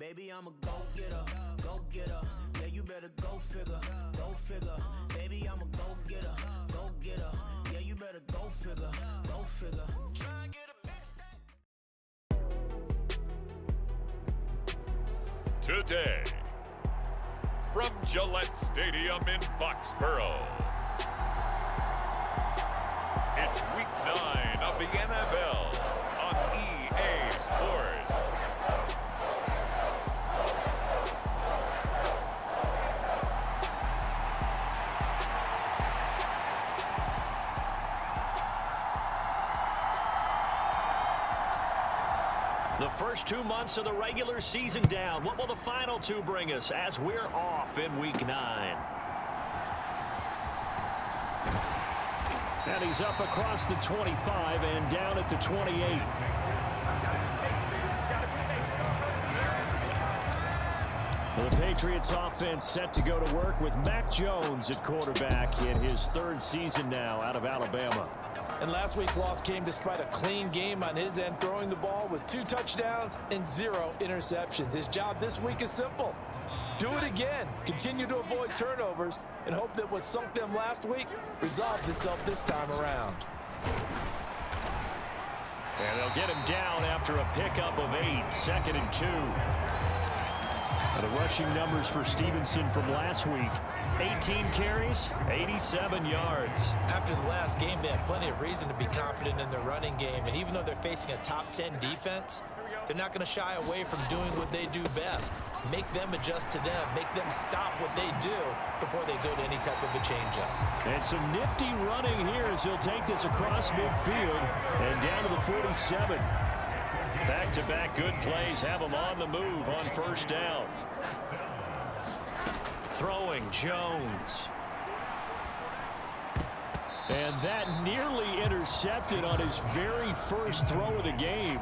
Maybe I'm a go-getter, go-getter. Yeah, you better go figure, go figure. Maybe I'm a go-getter, go-getter. Yeah, you better go figure, go figure. Try and get a Today, from Gillette Stadium in Foxborough, it's Week 9 of the NFL on EA Sports. The first 2 months of the regular season down. What will the final 2 bring us as we're off in Week 9? And he's up across the 25 and down at the 28. The Patriots offense set to go to work with Mac Jones at quarterback in his 3rd season now out of Alabama. And last week's loss came despite a clean game on his end, throwing the ball with 2 touchdowns and 0 interceptions. His job this week is simple. Do it again. Continue to avoid turnovers and hope that what sunk them last week resolves itself this time around. And they'll get him down after a pickup of 8, 2nd and 2. And the rushing numbers for Stevenson from last week. 18 carries, 87 yards. After the last game, they have plenty of reason to be confident in their running game. And even though they're facing a top 10 defense, they're not going to shy away from doing what they do best. Make them adjust to them. Make them stop what they do before they go to any type of a changeup. And some nifty running here as he'll take this across midfield and down to the 47. Back-to-back good plays have him on the move on 1st down. Throwing Jones. And that nearly intercepted on his very first throw of the game.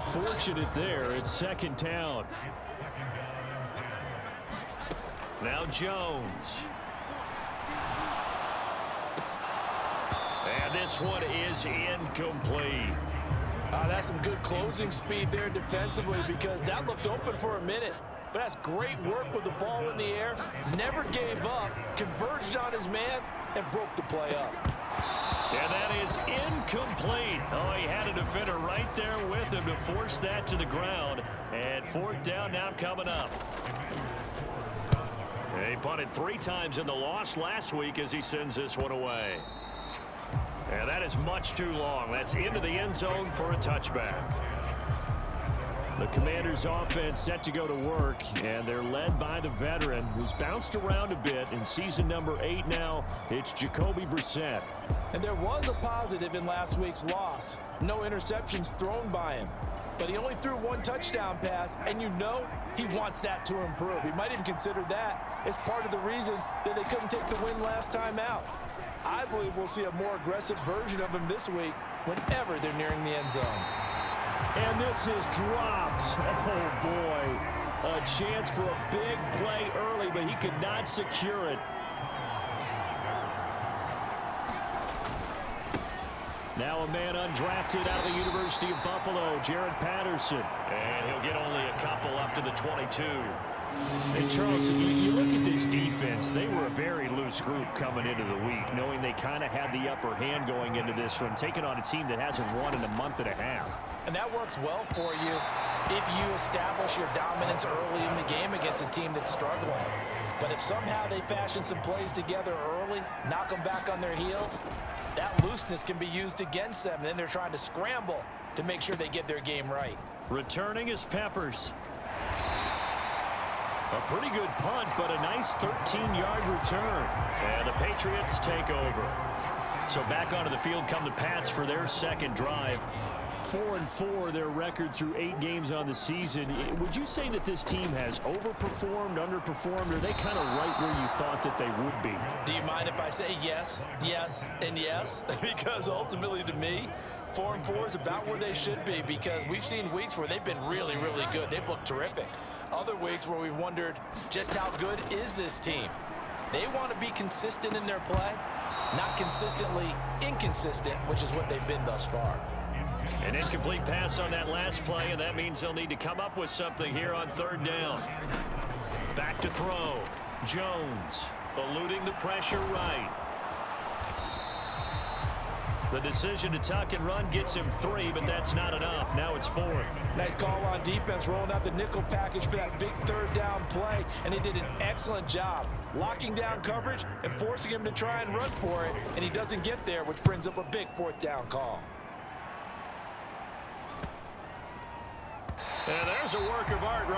Fortunate there. It's 2nd down. Now Jones. And this one is incomplete. That's some good closing speed there defensively because that looked open for a minute. But that's great work with the ball in the air. Never gave up, converged on his man, and broke the play up. And that is incomplete. Oh, he had a defender right there with him to force that to the ground. And 4th down now coming up. And he punted 3 times in the loss last week as he sends this one away. And that is much too long. That's into the end zone for a touchback. The Commanders' offense set to go to work, and they're led by the veteran who's bounced around a bit in season number 8 now. It's Jacoby Brissett. And there was a positive in last week's loss. No interceptions thrown by him. But he only threw 1 touchdown pass, and you know he wants that to improve. He might even consider that as part of the reason that they couldn't take the win last time out. I believe we'll see a more aggressive version of him this week whenever they're nearing the end zone. And this is dropped. Oh, boy. A chance for a big play early, but he could not secure it. Now a man undrafted out of the University of Buffalo, Jared Patterson. And he'll get only a couple up to the 22. And Charles, you look at this defense, they were a very loose group coming into the week, knowing they kind of had the upper hand going into this one, taking on a team that hasn't won in a month and a half. And that works well for you if you establish your dominance early in the game against a team that's struggling. But if somehow they fashion some plays together early, knock them back on their heels, that looseness can be used against them. And then they're trying to scramble to make sure they get their game right. Returning is Peppers. A pretty good punt, but a nice 13-yard return. And the Patriots take over. So back onto the field come the Pats for their 2nd drive. 4-4 their record through 8 games on the season. Would you say that this team has overperformed, underperformed, or are they kind of right where you thought that they would be? Do you mind if I say yes, yes, and yes? Because ultimately to me, 4-4 is about where they should be because we've seen weeks where they've been really, really good. They've looked terrific. Other weeks where we've wondered just how good is this team. They want to be consistent in their play, not consistently inconsistent, which is what they've been thus far. An incomplete pass on that last play, and that means they'll need to come up with something here on third down. Back to throw. Jones eluding the pressure right. The decision to tuck and run gets him 3, but that's not enough. Now it's 4th. Nice call on defense, rolling out the nickel package for that big third down play, and he did an excellent job locking down coverage and forcing him to try and run for it, and he doesn't get there, which brings up a big 4th down call. And there's a work of art right